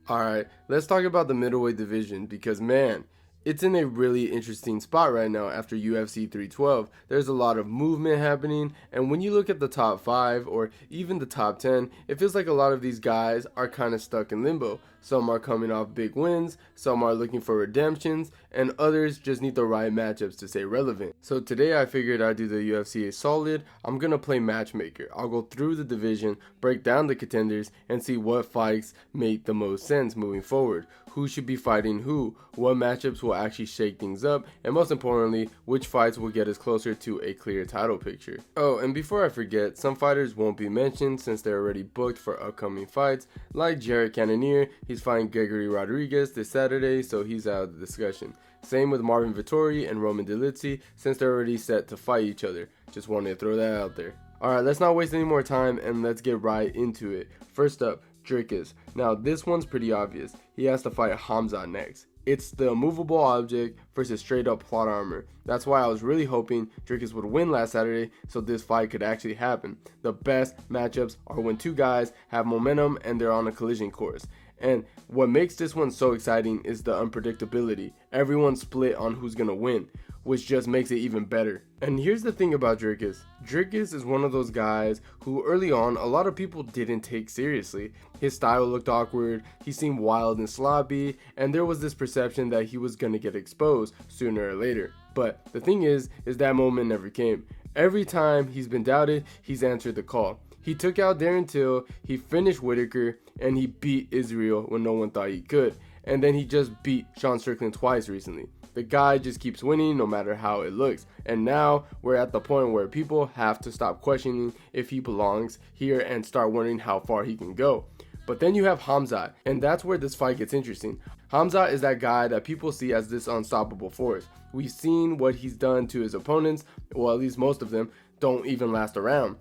Alright, let's talk about the middleweight division because, man, it's in a really interesting spot right now after UFC 312. There's a lot of movement happening, and when you look at the top 5 or even the top 10, it feels like a lot of these guys are kind of stuck in limbo. Some are coming off big wins, some are looking for redemptions, and others just need the right matchups to stay relevant. So today I figured I'd do the UFC a solid. I'm gonna play matchmaker. I'll go through the division, break down the contenders, and see what fights make the most sense moving forward. Who should be fighting who, what matchups will actually shake things up, and most importantly, which fights will get us closer to a clear title picture. Oh, and before I forget, some fighters won't be mentioned since they're already booked for upcoming fights, like Jared Cannonier. He's fighting Gregory Rodriguez this Saturday, so he's out of the discussion. Same with Marvin Vettori and Roman Dolidze, since they're already set to fight each other. Just wanted to throw that out there. Alright, let's not waste any more time and let's get right into it. First up, Dricus. Now this one's pretty obvious. He has to fight Khamzat next. It's the immovable object versus straight up plot armor. That's why I was really hoping Dricus would win last Saturday so this fight could actually happen. The best matchups are when two guys have momentum and they're on a collision course. And what makes this one so exciting is the unpredictability. Everyone's split on who's gonna win, which just makes it even better. And here's the thing about Dricus. Dricus is one of those guys who early on a lot of people didn't take seriously. His style looked awkward, he seemed wild and sloppy, and there was this perception that he was gonna get exposed sooner or later. But the thing is that moment never came. Every time he's been doubted, he's answered the call. He took out Darren Till, he finished Whitaker, and he beat Israel when no one thought he could. And then he just beat Sean Strickland twice recently. The guy just keeps winning no matter how it looks. And now we're at the point where people have to stop questioning if he belongs here and start wondering how far he can go. But then you have Khamzat, and that's where this fight gets interesting. Khamzat is that guy that people see as this unstoppable force. We've seen what he's done to his opponents, well, at least most of them don't even last around.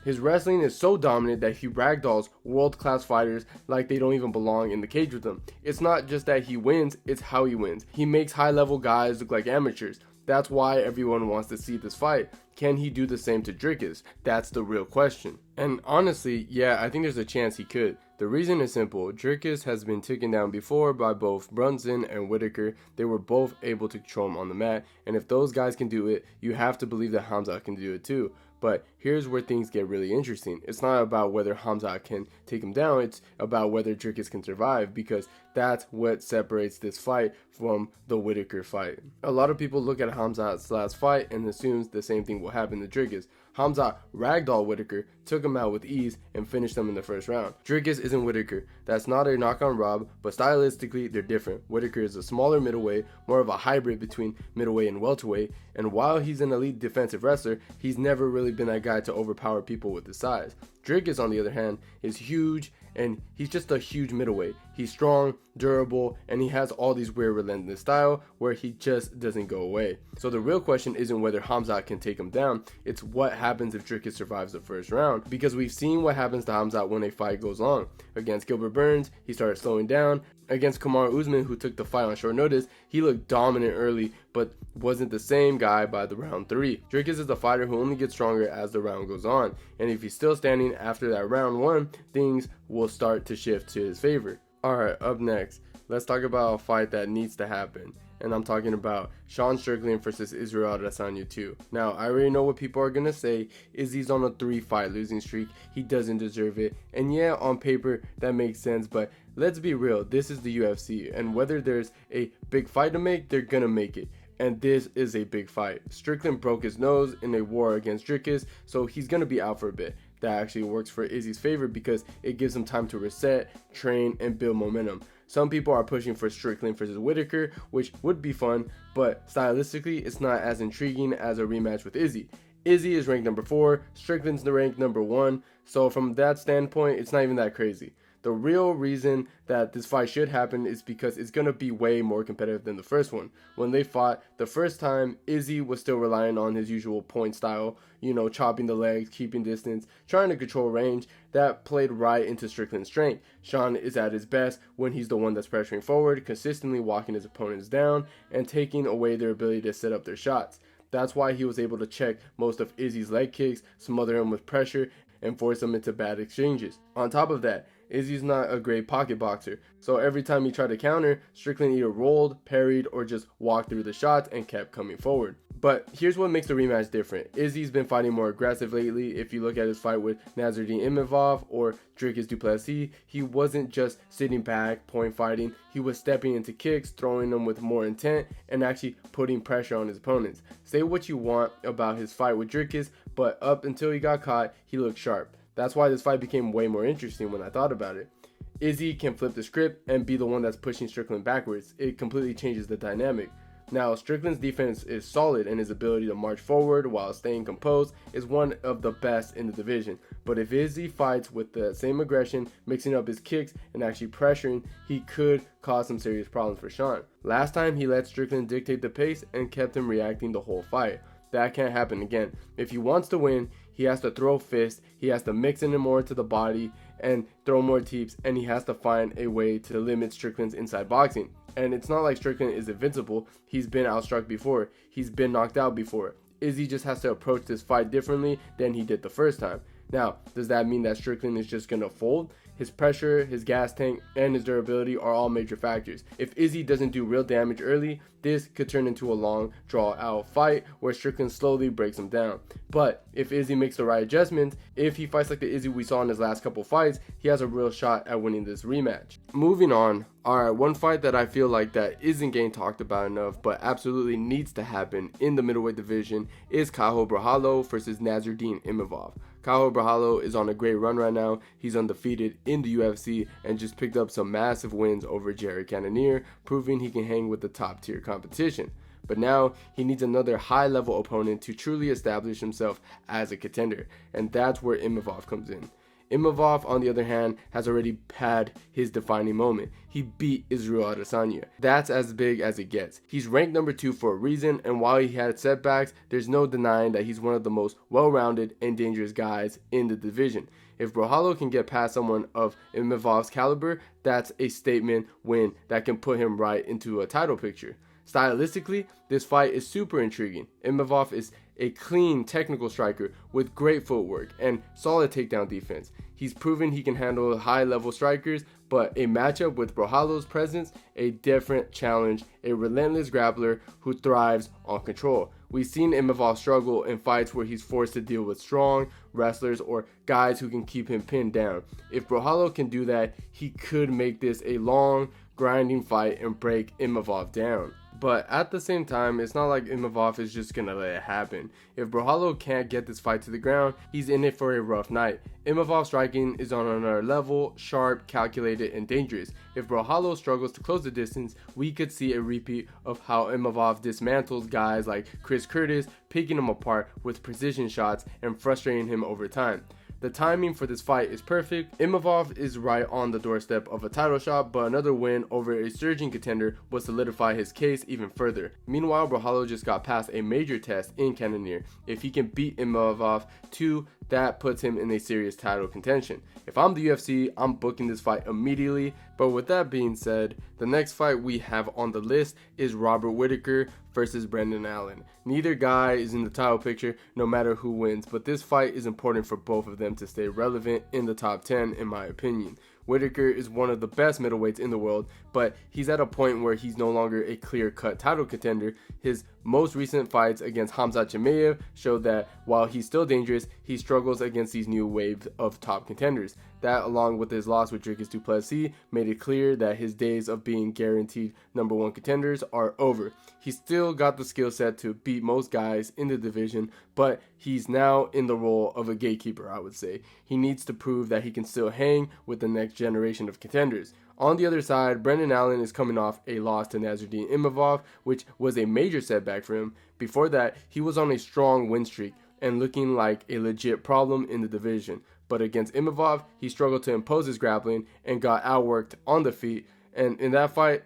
His wrestling is so dominant that he ragdolls world-class fighters like they don't even belong in the cage with him. It's not just that he wins, it's how he wins. He makes high-level guys look like amateurs. That's why everyone wants to see this fight. Can he do the same to Dricus? That's the real question. And honestly, yeah, I think there's a chance he could. The reason is simple. Dricus has been taken down before by both Brunson and Whitaker. They were both able to control him on the mat. And if those guys can do it, you have to believe that Khamzat can do it too. But here's where things get really interesting. It's not about whether Khamzat can take him down, it's about whether Dricus can survive, because that's what separates this fight from the Whitaker fight. A lot of people look at Khamzat's last fight and assumes the same thing will happen to Dricus. Khamzat ragdolled Whitaker, took him out with ease, and finished him in the first round. Dricus isn't Whitaker. That's not a knock on Rob, but stylistically, they're different. Whitaker is a smaller middleweight, more of a hybrid between middleweight and welterweight, and while he's an elite defensive wrestler, he's never really been that guy to overpower people with his size. Dricus, on the other hand, is huge, and he's just a huge middleweight. He's strong, durable, and he has all these weird relentless style where he just doesn't go away. So the real question isn't whether Khamzat can take him down, it's what happens if Dricus survives the first round, because we've seen what happens to Khamzat when a fight goes long. Against Gilbert Burns, he started slowing down. Against Kamaru Usman, who took the fight on short notice, he looked dominant early, but wasn't the same guy by the round 3. Dricus is a fighter who only gets stronger as the round goes on, and if he's still standing after that round 1, things will start to shift to his favor. Alright, up next, let's talk about a fight that needs to happen. And I'm talking about Sean Strickland versus Israel Adesanya 2. Now, I already know what people are going to say. Izzy's on a 3-fight losing streak. He doesn't deserve it. And yeah, on paper, that makes sense. But let's be real. This is the UFC. And whether there's a big fight to make, they're going to make it. And this is a big fight. Strickland broke his nose in a war against Dricus, so he's going to be out for a bit. That actually works for Izzy's favor because it gives him time to reset, train, and build momentum. Some people are pushing for Strickland versus Whitaker, which would be fun, but stylistically, it's not as intriguing as a rematch with Izzy. Izzy is ranked number 4, Strickland's ranked number 1, so from that standpoint, it's not even that crazy. The real reason that this fight should happen is because it's going to be way more competitive than the first one. When they fought the first time, Izzy was still relying on his usual point style, chopping the legs, keeping distance, trying to control range. That played right into Strickland's strength. Sean is at his best when he's the one that's pressuring forward, consistently walking his opponents down, and taking away their ability to set up their shots. That's why he was able to check most of Izzy's leg kicks, smother him with pressure, and force him into bad exchanges. On top of that, Izzy's not a great pocket boxer, so every time he tried to counter, Strickland either rolled, parried, or just walked through the shots and kept coming forward. But here's what makes the rematch different. Izzy's been fighting more aggressive lately. If you look at his fight with Nasruddin Imavov or Dricus du Plessis, he wasn't just sitting back, point fighting. He was stepping into kicks, throwing them with more intent, and actually putting pressure on his opponents. Say what you want about his fight with Dricus, but up until he got caught, he looked sharp. That's why this fight became way more interesting when I thought about it. Izzy can flip the script and be the one that's pushing Strickland backwards. It completely changes the dynamic. Now, Strickland's defense is solid, and his ability to march forward while staying composed is one of the best in the division. But if Izzy fights with the same aggression, mixing up his kicks and actually pressuring, he could cause some serious problems for Sean. Last time, he let Strickland dictate the pace and kept him reacting the whole fight. That can't happen again. If he wants to win, he has to throw fists, he has to mix in more to the body and throw more teeps, and he has to find a way to limit Strickland's inside boxing. And it's not like Strickland is invincible. He's been outstruck before. He's been knocked out before. Izzy just has to approach this fight differently than he did the first time. Now, does that mean that Strickland is just going to fold? His pressure, his gas tank, and his durability are all major factors. If Izzy doesn't do real damage early, this could turn into a long, draw-out fight where Strickland slowly breaks him down. But if Izzy makes the right adjustments, if he fights like the Izzy we saw in his last couple fights, he has a real shot at winning this rematch. Moving on, alright, one fight that I feel like that isn't getting talked about enough, but absolutely needs to happen in the middleweight division is Caio Bralo versus Nasruddin Imavov. Caio Bralo is on a great run right now. He's undefeated in the UFC and just picked up some massive wins over Jared Cannonier, proving he can hang with the top tier competition. But now he needs another high level opponent to truly establish himself as a contender, and that's where Imavov comes in. Imavov, on the other hand, has already had his defining moment. He beat Israel Adesanya. That's as big as it gets. He's ranked number 2 for a reason, and while he had setbacks, there's no denying that he's one of the most well-rounded and dangerous guys in the division. If Bralo can get past someone of Imavov's caliber, that's a statement win that can put him right into a title picture. Stylistically, this fight is super intriguing. Imavov is a clean technical striker with great footwork and solid takedown defense. He's proven he can handle high-level strikers, but a matchup with Bralo's presence, a different challenge, a relentless grappler who thrives on control. We've seen Imavov struggle in fights where he's forced to deal with strong wrestlers or guys who can keep him pinned down. If Bralo can do that, he could make this a long, grinding fight and break Imavov down. But at the same time, it's not like Imavov is just gonna let it happen. If Bralo can't get this fight to the ground, he's in it for a rough night. Imavov's striking is on another level, sharp, calculated, and dangerous. If Bralo struggles to close the distance, we could see a repeat of how Imavov dismantles guys like Chris Curtis, picking him apart with precision shots and frustrating him over time. The timing for this fight is perfect. Imavov is right on the doorstep of a title shot, but another win over a surging contender will solidify his case even further. Meanwhile, Bralo just got past a major test in Cannonier. If he can beat Imavov too, that puts him in a serious title contention. If I'm the UFC, I'm booking this fight immediately. But with that being said, the next fight we have on the list is Robert Whitaker versus Brendan Allen. Neither guy is in the title picture no matter who wins, but this fight is important for both of them to stay relevant in the top 10 in my opinion. Whitaker is one of the best middleweights in the world, but he's at a point where he's no longer a clear-cut title contender. His most recent fights against Khamzat showed that while he's still dangerous, he struggles against these new waves of top contenders. That, along with his loss with Dricus du Plessis, made it clear that his days of being guaranteed number 1 contenders are over. He's still got the skill set to beat most guys in the division, but he's now in the role of a gatekeeper, I would say. He needs to prove that he can still hang with the next generation of contenders. On the other side, Brendan Allen is coming off a loss to Nasruddin Imavov, which was a major setback for him. Before that, he was on a strong win streak and looking like a legit problem in the division. But against Imavov, he struggled to impose his grappling and got outworked on the feet. And in that fight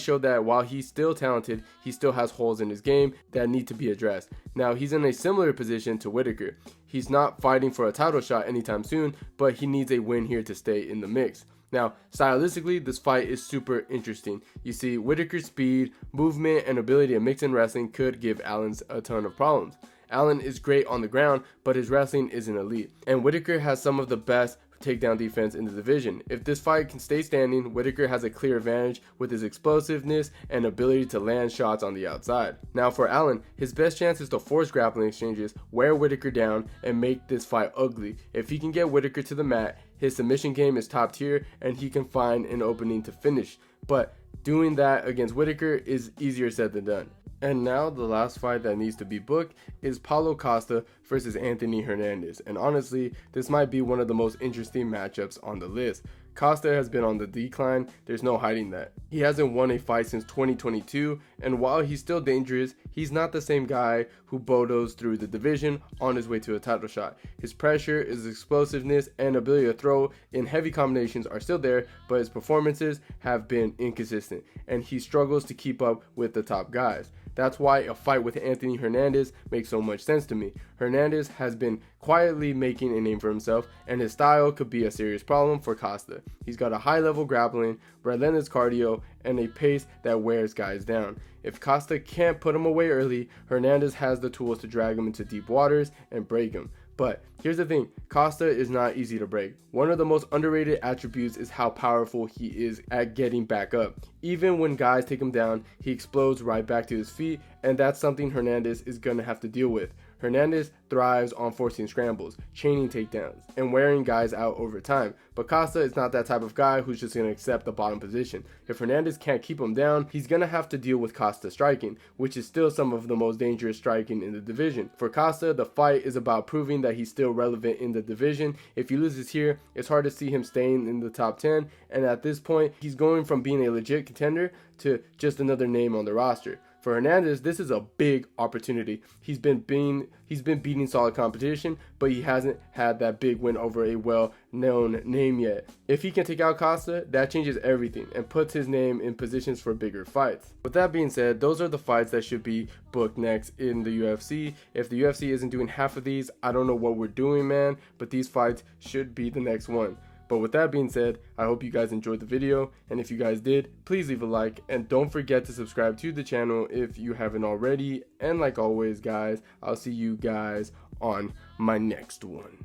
showed that while he's still talented, he still has holes in his game that need to be addressed. Now, he's in a similar position to Whitaker. He's not fighting for a title shot anytime soon, but he needs a win here to stay in the mix. Now, stylistically, this fight is super interesting. You see, Whitaker's speed, movement, and ability to mix in wrestling could give Allen a ton of problems. Allen is great on the ground, but his wrestling isn't elite. And Whitaker has some of the best takedown defense in the division. If this fight can stay standing, Whitaker has a clear advantage with his explosiveness and ability to land shots on the outside. Now for Allen, his best chance is to force grappling exchanges, wear Whitaker down, and make this fight ugly. If he can get Whitaker to the mat, his submission game is top tier and he can find an opening to finish. But doing that against Whitaker is easier said than done. And now the last fight that needs to be booked is Paulo Costa versus Anthony Hernandez. And honestly, this might be one of the most interesting matchups on the list. Costa has been on the decline, there's no hiding that. He hasn't won a fight since 2022, and while he's still dangerous, he's not the same guy who bodos through the division on his way to a title shot. His pressure, his explosiveness, and ability to throw in heavy combinations are still there, but his performances have been inconsistent, and he struggles to keep up with the top guys. That's why a fight with Anthony Hernandez makes so much sense to me. Hernandez has been quietly making a name for himself, and his style could be a serious problem for Costa. He's got a high level grappling, relentless cardio, and a pace that wears guys down. If Costa can't put him away early, Hernandez has the tools to drag him into deep waters and break him. But here's the thing, Costa is not easy to break. One of the most underrated attributes is how powerful he is at getting back up. Even when guys take him down, he explodes right back to his feet, and that's something Hernandez is going to have to deal with. Hernandez thrives on forcing scrambles, chaining takedowns, and wearing guys out over time. But Costa is not that type of guy who's just going to accept the bottom position. If Hernandez can't keep him down, he's going to have to deal with Costa striking, which is still some of the most dangerous striking in the division. For Costa, the fight is about proving that he's still relevant in the division. If he loses here, it's hard to see him staying in the top 10, and at this point, he's going from being a legit contender to just another name on the roster. For Hernandez, this is a big opportunity. He's been beating solid competition, but he hasn't had that big win over a well-known name yet. If he can take out Costa, that changes everything and puts his name in positions for bigger fights. With that being said, those are the fights that should be booked next in the UFC. If the UFC isn't doing half of these, I don't know what we're doing, man, but these fights should be the next one. But with that being said, I hope you guys enjoyed the video, and if you guys did, please leave a like, and don't forget to subscribe to the channel if you haven't already, and like always guys, I'll see you guys on my next one.